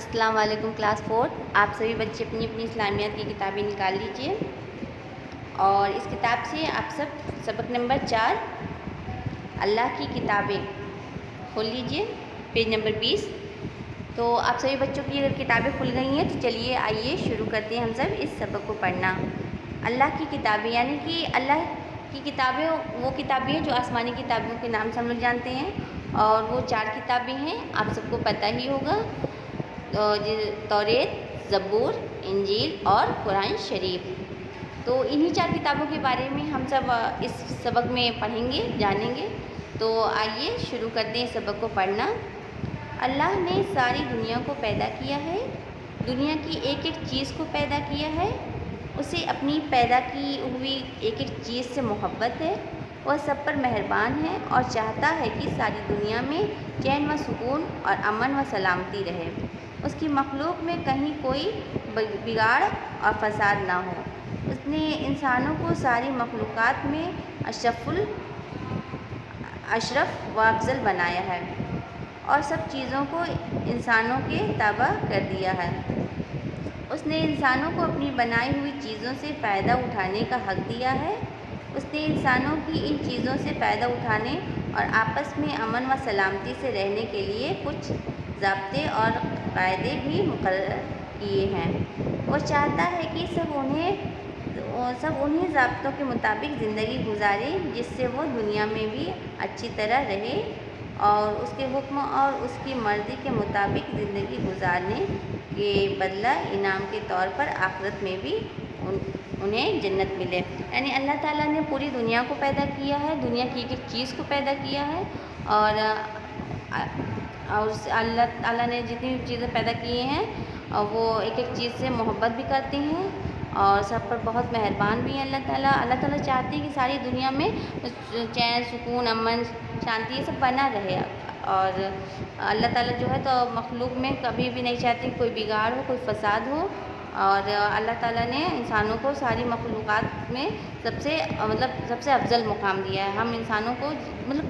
السلام علیکم کلاس 4۔ آپ سبھی بچے اپنی اپنی اسلامیات کی کتابیں نکال لیجئے اور اس کتاب سے آپ سب سبق نمبر 4 اللہ کی کتابیں کھول لیجئے، پیج نمبر 20۔ تو آپ سبھی بچوں کی اگر کتابیں کھل گئی ہیں تو چلیے آئیے شروع کرتے ہیں ہم سب اس سبق کو پڑھنا۔ اللہ کی کتابیں یعنی کہ اللہ کی کتابیں وہ کتابیں ہیں جو آسمانی کتابوں کے نام سے ہم لوگ جانتے ہیں، اور وہ 4 کتابیں ہیں، آپ سب کو پتہ ہی ہوگا، توریت، زبور، انجیل اور قرآن شریف۔ تو انہی 4 کتابوں کے بارے میں ہم سب اس سبق میں پڑھیں گے، جانیں گے۔ تو آئیے شروع کرتے ہیں سبق کو پڑھنا۔ اللہ نے ساری دنیا کو پیدا کیا ہے، دنیا کی ایک ایک چیز کو پیدا کیا ہے، اسے اپنی پیدا کی ہوئی ایک ایک چیز سے محبت ہے، وہ سب پر مہربان ہے اور چاہتا ہے کہ ساری دنیا میں چین و سکون اور امن و سلامتی رہے، اس کی مخلوق میں کہیں کوئی بگاڑ اور فساد نہ ہو۔ اس نے انسانوں کو ساری مخلوقات میں اشرف و افضل بنایا ہے اور سب چیزوں کو انسانوں کے تابع کر دیا ہے۔ اس نے انسانوں کو اپنی بنائی ہوئی چیزوں سے فائدہ اٹھانے کا حق دیا ہے۔ اس نے انسانوں کی ان چیزوں سے فائدہ اٹھانے اور آپس میں امن و سلامتی سے رہنے کے لیے کچھ ضابطے اور قاعدے بھی مقرر کیے ہیں۔ وہ چاہتا ہے کہ سب انہی ضابطوں کے مطابق زندگی گزارے جس سے وہ دنیا میں بھی اچھی طرح رہے اور اس کے حکم اور اس کی مرضی کے مطابق زندگی گزارنے کے بدلہ انعام کے طور پر آخرت میں بھی انہیں جنت ملے۔ یعنی اللہ تعالیٰ نے پوری دنیا کو پیدا کیا ہے، دنیا کی ایک ایک چیز کو پیدا کیا ہے، اور اللہ تعالیٰ نے جتنی بھی چیزیں پیدا کی ہیں وہ ایک ایک چیز سے محبت بھی کرتے ہیں اور سب پر بہت مہربان بھی ہیں۔ اللہ تعالیٰ چاہتے ہیں کہ ساری دنیا میں چین، سکون، امن، شانتی یہ سب بنا رہے، اور اللہ تعالیٰ جو ہے تو مخلوق میں کبھی بھی نہیں چاہتے کہ کوئی بگاڑ ہو، کوئی فساد ہو، اور اللہ تعالیٰ نے انسانوں کو ساری مخلوقات میں سب سے افضل مقام دیا ہے۔ ہم انسانوں کو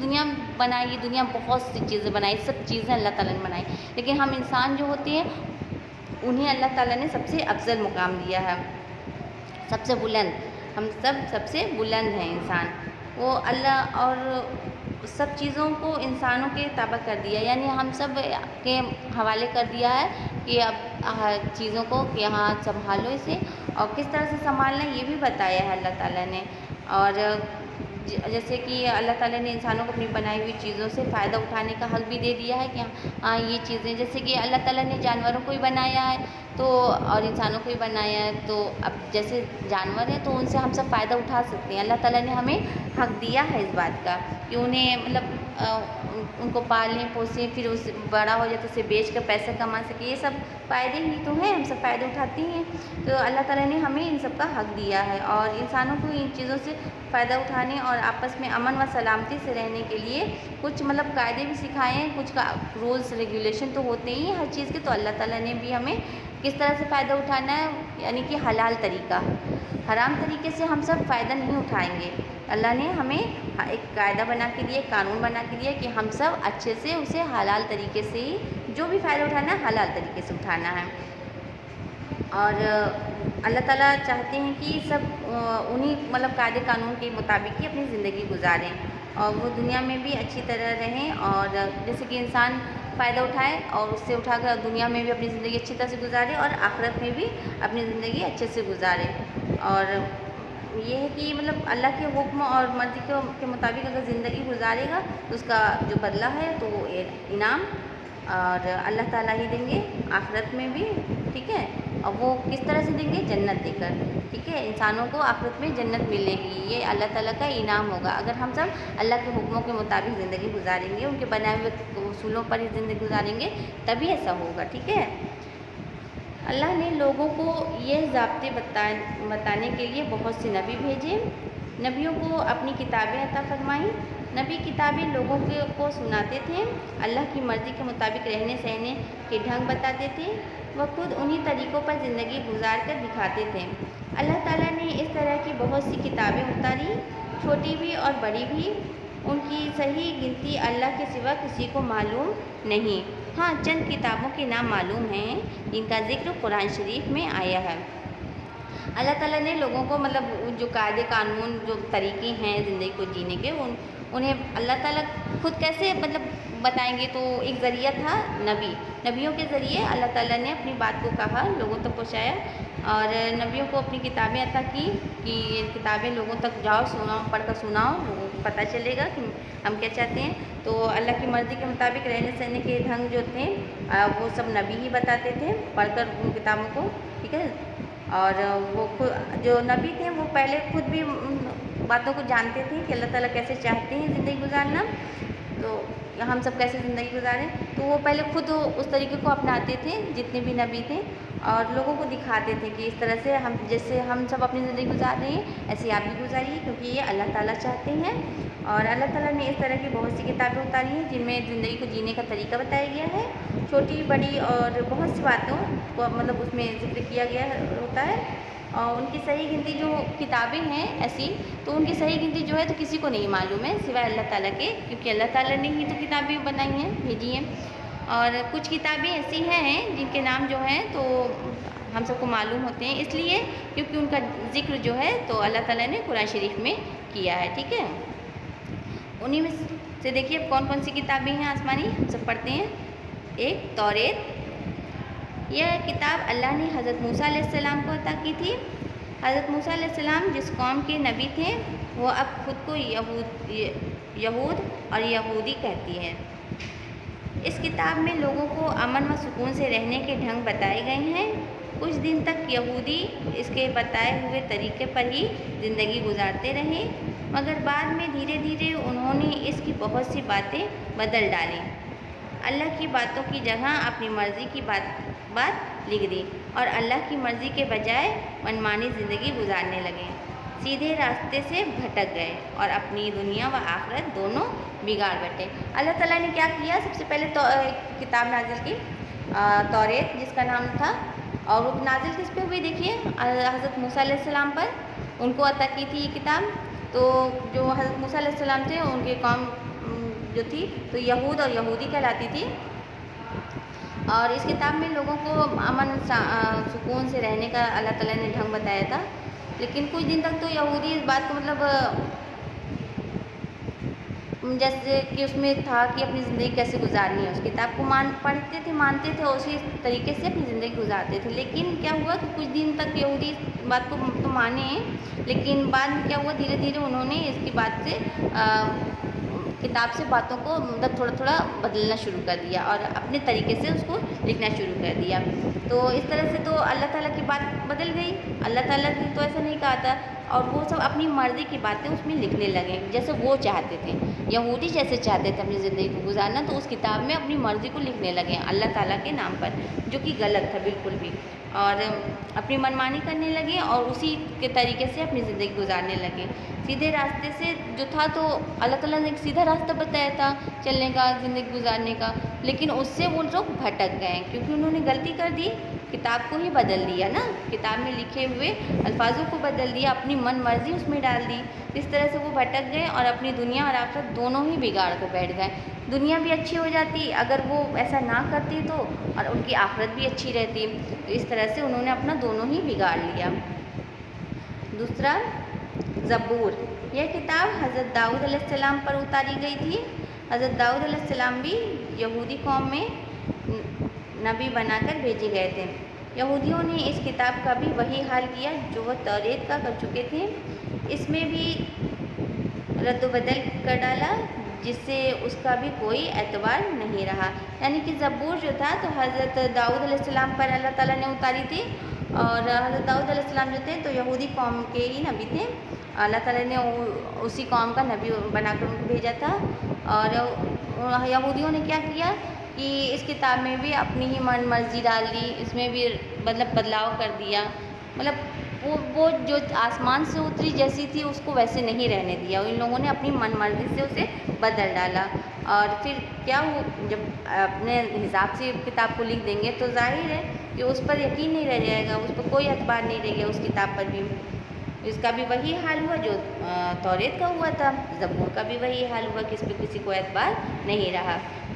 دنیا بنائی، دنیا بہت سی چیزیں بنائی، سب چیزیں اللہ تعالیٰ نے بنائی، لیکن ہم انسان جو ہوتے ہیں انہیں اللہ تعالیٰ نے سب سے افضل مقام دیا ہے، سب سے بلند۔ ہم سب سے بلند ہیں انسان، وہ اللہ اور سب چیزوں کو انسانوں کے تابع کر دیا، یعنی ہم سب کے حوالے کر دیا ہے کہ اب چیزوں کو کہ ہاں سنبھالو اسے، اور کس طرح سے سنبھالنا ہے یہ بھی بتایا ہے اللہ تعالیٰ نے۔ اور جیسے کہ اللہ تعالیٰ نے انسانوں کو اپنی بنائی ہوئی چیزوں سے فائدہ اٹھانے کا حق بھی دے دیا ہے کہ ہاں یہ چیزیں، جیسے کہ اللہ تعالیٰ نے جانوروں کو ہی بنایا ہے تو اور انسانوں کو ہی بنایا ہے، تو اب جیسے جانور ہیں تو ان سے ہم سب فائدہ اٹھا سکتے ہیں۔ اللہ تعالیٰ نے ہمیں حق دیا ہے اس بات کا کہ انہیں ان کو پالیں پوسیں، پھر اس بڑا ہو جائے تو اسے بیچ کر پیسہ کما سکے، یہ سب فائدے ہی تو ہیں، ہم سب فائدے اٹھاتے ہیں۔ تو اللہ تعالیٰ نے ہمیں ان سب کا حق دیا ہے، اور انسانوں کو ان چیزوں سے فائدہ اٹھانے اور آپس میں امن و سلامتی سے رہنے کے لیے کچھ قاعدے بھی سکھائے ہیں، کچھ رولس ریگولیشن تو ہوتے ہی ہیں ہر چیز کے۔ تو اللہ تعالیٰ نے بھی ہمیں کس طرح سے فائدہ اٹھانا ہے، یعنی کہ حلال طریقہ، حرام طریقے سے ہم سب فائدہ نہیں اٹھائیں گے۔ اللہ نے ہمیں ایک قاعدہ بنا کے دیا، قانون بنا کے دیا کہ ہم سب اچھے سے اسے حلال طریقے سے ہی جو بھی فائدہ اٹھانا ہے حلال طریقے سے اٹھانا ہے۔ اور اللہ تعالیٰ چاہتے ہیں کہ سب انہی قاعدے قانون کے مطابق ہی اپنی زندگی گزاریں اور وہ دنیا میں بھی اچھی طرح رہیں، اور جیسے کہ انسان فائدہ اٹھائے اور اس سے اٹھا کر دنیا میں بھی اپنی زندگی اچھی طرح سے گزارے اور آخرت میں بھی اپنی زندگی اچھے سے گزارے۔ اور یہ ہے کہ اللہ کے حکم اور مرضی کے مطابق اگر زندگی گزارے گا تو اس کا جو بدلہ ہے تو وہ انعام اور اللہ تعالیٰ ہی دیں گے آخرت میں بھی، ٹھیک ہے۔ اور وہ کس طرح سے دیں گے؟ جنت دے کر، ٹھیک ہے۔ انسانوں کو آخرت میں جنت ملے گی، یہ اللہ تعالیٰ کا انعام ہوگا اگر ہم سب اللہ کے حکموں کے مطابق زندگی گزاریں گے، ان کے بنائے ہوئے اصولوں پر ہی زندگی گزاریں گے، تبھی ایسا ہوگا، ٹھیک ہے۔ اللہ نے لوگوں کو یہ ضابطے بتانے کے لیے بہت سے نبی بھیجے، نبیوں کو اپنی کتابیں عطا فرمائیں، نبی کتابیں لوگوں کو سناتے تھے، اللہ کی مرضی کے مطابق رہنے سہنے کے ڈھنگ بتاتے تھے، وہ خود انہی طریقوں پر زندگی گزار کر دکھاتے تھے۔ اللہ تعالیٰ نے اس طرح کی بہت سی کتابیں اتاری، چھوٹی بھی اور بڑی بھی، ان کی صحیح گنتی اللہ کے سوا کسی کو معلوم نہیں۔ ہاں چند کتابوں کے نام معلوم ہیں جن کا ذکر قرآن شریف میں آیا ہے۔ اللہ تعالیٰ نے لوگوں کو مطلب جو قاعدے قانون جو طریقے ہیں زندگی کو جینے کے انہیں اللہ تعالیٰ خود کیسے مطلب بتائیں گے، تو ایک ذریعہ تھا نبیوں کے ذریعے اللہ تعالیٰ نے اپنی بات کو کہا، لوگوں تک پہنچایا، اور نبیوں کو اپنی کتابیں عطا کی کہ یہ کتابیں لوگوں تک جاؤ، سناؤ، پڑھ کر سناؤ، لوگوں کو پتہ چلے گا کہ ہم کیا چاہتے ہیں۔ تو اللہ کی مرضی کے مطابق رہنے سہنے کے ڈھنگ جو تھے وہ سب نبی ہی بتاتے تھے پڑھ کر ان کتابوں کو، ٹھیک ہے۔ اور وہ جو نبی تھے وہ پہلے خود بھی ان باتوں کو جانتے تھے کہ اللہ تعالیٰ کیسے چاہتے ہیں زندگی گزارنا، تو ہم سب کیسے زندگی گزاریں، تو وہ پہلے خود اس طریقے کو اپناتے تھے جتنے بھی نبی تھے، اور لوگوں کو دکھاتے تھے کہ اس طرح سے ہم جیسے ہم سب اپنی زندگی گزار رہے ہیں ایسے آپ بھی گزاریے، کیونکہ یہ اللہ تعالیٰ چاہتے ہیں۔ اور اللہ تعالیٰ نے اس طرح کی بہت سی کتابیں اتاری ہیں جن میں زندگی کو جینے کا طریقہ بتایا گیا ہے، چھوٹی بڑی اور بہت سی باتوں کو مطلب اس میں ذکر کیا گیا ہوتا ہے، اور ان کی صحیح گنتی جو کتابیں ہیں ایسی، تو ان کی صحیح گنتی جو ہے تو کسی کو نہیں معلوم ہے سوائے اللہ تعالیٰ کے، کیونکہ اللہ تعالیٰ نے ہی تو کتابیں بنائی ہیں، بھیجی ہیں۔ اور کچھ کتابیں ایسی ہیں جن کے نام جو ہیں تو ہم سب کو معلوم ہوتے ہیں، اس لیے کیونکہ ان کا ذکر جو ہے تو اللہ تعالیٰ نے قرآن شریف میں کیا ہے، ٹھیک ہے۔ انہی میں سے دیکھیے اب کون کون سی کتابیں ہیں آسمانی، ہم سب پڑھتے ہیں۔ ایک توریت، یہ کتاب اللہ نے حضرت موسیٰ علیہ السلام کو عطا کی تھی۔ حضرت موسیٰ علیہ السلام جس قوم کے نبی تھے وہ اب خود کو یہود اور یہودی کہتی ہے۔ اس کتاب میں لوگوں کو امن و سکون سے رہنے کے ڈھنگ بتائے گئے ہیں۔ کچھ دن تک یہودی اس کے بتائے ہوئے طریقے پر ہی زندگی گزارتے رہے، مگر بعد میں دھیرے دھیرے انہوں نے اس کی بہت سی باتیں بدل ڈالیں، اللہ کی باتوں کی جگہ اپنی مرضی کی بات لکھ دی، اور اللہ کی مرضی کے بجائے منمانی زندگی گزارنے لگے، سیدھے راستے سے بھٹک گئے اور اپنی دنیا و آخرت دونوں بگاڑ بیٹھے۔ اللہ تعالیٰ نے کیا کیا، سب سے پہلے تو کتاب نازل کی توریت جس کا نام تھا، اور وہ نازل کس پہ ہوئی دیکھیے، حضرت موسیٰ علیہ السلام پر، ان کو عطا کی تھی یہ کتاب۔ تو جو حضرت موسیٰ علیہ السلام تھے ان کی قوم جو تھی تو یہود اور یہودی کہلاتی تھی، اور اس کتاب میں لوگوں کو امن سکون سے رہنے کا اللہ تعالیٰ نے ڈھنگ بتایا تھا، لیکن کچھ دن تک تو یہودی اس بات کو مطلب جیسے کہ اس میں تھا کہ اپنی زندگی کیسے گزارنی ہے، اس کتاب کو پڑھتے تھے، مانتے تھے، اسی طریقے سے اپنی زندگی گزارتے تھے، لیکن کیا ہوا کہ کچھ دن تک یہودی اس بات کو تو مانے ہیں، لیکن بعد میں کیا ہوا، دھیرے دھیرے انہوں نے اس کی بات سے کتاب سے باتوں کو مطلب تھوڑا تھوڑا بدلنا شروع کر دیا اور اپنے طریقے سے اس کو لکھنا شروع کر دیا۔ تو اس طرح سے تو اللہ تعالیٰ کی بات بدل گئی، اللہ تعالیٰ کی تو ایسا نہیں کہا تھا، اور وہ سب اپنی مرضی کی باتیں اس میں لکھنے لگے جیسے وہ چاہتے تھے، یہودی جیسے چاہتے تھے اپنی زندگی کو گزارنا، تو اس کتاب میں اپنی مرضی کو لکھنے لگے اللہ تعالیٰ کے نام پر، جو کہ غلط تھا بالکل بھی، اور اپنی منمانی کرنے لگے اور اسی کے طریقے سے اپنی زندگی گزارنے لگے۔ سیدھے راستے سے جو تھا تو اللہ تعالیٰ نے ایک سیدھا راستہ بتایا تھا چلنے کا، زندگی گزارنے کا، لیکن اس سے وہ لوگ بھٹک گئے کیونکہ انہوں نے غلطی کر دی، کتاب کو ہی بدل دیا نا، کتاب میں لکھے ہوئے الفاظوں کو بدل دیا، اپنی من مرضی اس میں ڈال دی، اس طرح سے وہ بھٹک گئے اور اپنی دنیا اور آخرت دونوں ہی بگاڑ کر بیٹھ گئے۔ دنیا بھی اچھی ہو جاتی اگر وہ ایسا نہ کرتی تو، اور ان کی آخرت بھی اچھی رہتی، تو اس طرح سے انہوں نے اپنا دونوں ہی بگاڑ لیا۔ دوسرا زبور، یہ کتاب حضرت داؤد علیہ السلام پر اتاری گئی تھی۔ حضرت داؤد علیہ السلام بھی یہودی قوم میں نبی بنا کر بھیجے گئے تھے۔ یہودیوں نے اس کتاب کا بھی وہی حال کیا جو وہ توریت کا کر چکے تھے، اس میں بھی رد و بدل کر ڈالا جس سے اس کا بھی کوئی اعتبار نہیں رہا۔ یعنی کہ زبور جو تھا تو حضرت داؤد علیہ السلام پر اللہ تعالیٰ نے اتاری تھی، اور حضرت داؤد علیہ السلام جو تھے تو یہودی قوم کے ہی نبی تھے، اللہ تعالیٰ نے اسی قوم کا نبی بنا کر ان کو بھیجا تھا، اور یہودیوں نے کیا کیا کہ اس کتاب میں بھی اپنی ہی من مرضی ڈال دی، اس میں بھی مطلب بدلاؤ کر دیا، مطلب وہ جو آسمان سے اتری جیسی تھی اس کو ویسے نہیں رہنے دیا، ان لوگوں نے اپنی من مرضی سے اسے بدل ڈالا، اور پھر کیا وہ جب اپنے حساب سے کتاب کو لکھ دیں گے تو ظاہر ہے کہ اس پر یقین نہیں رہ جائے گا، اس پر کوئی اعتبار نہیں رہ گیا اس کتاب پر بھی۔ اس کا بھی وہی حال ہوا جو توریت کا ہوا تھا، زبور کا بھی وہی حال ہوا کہ اس پہ کسی کو اعتبار نہیں رہا۔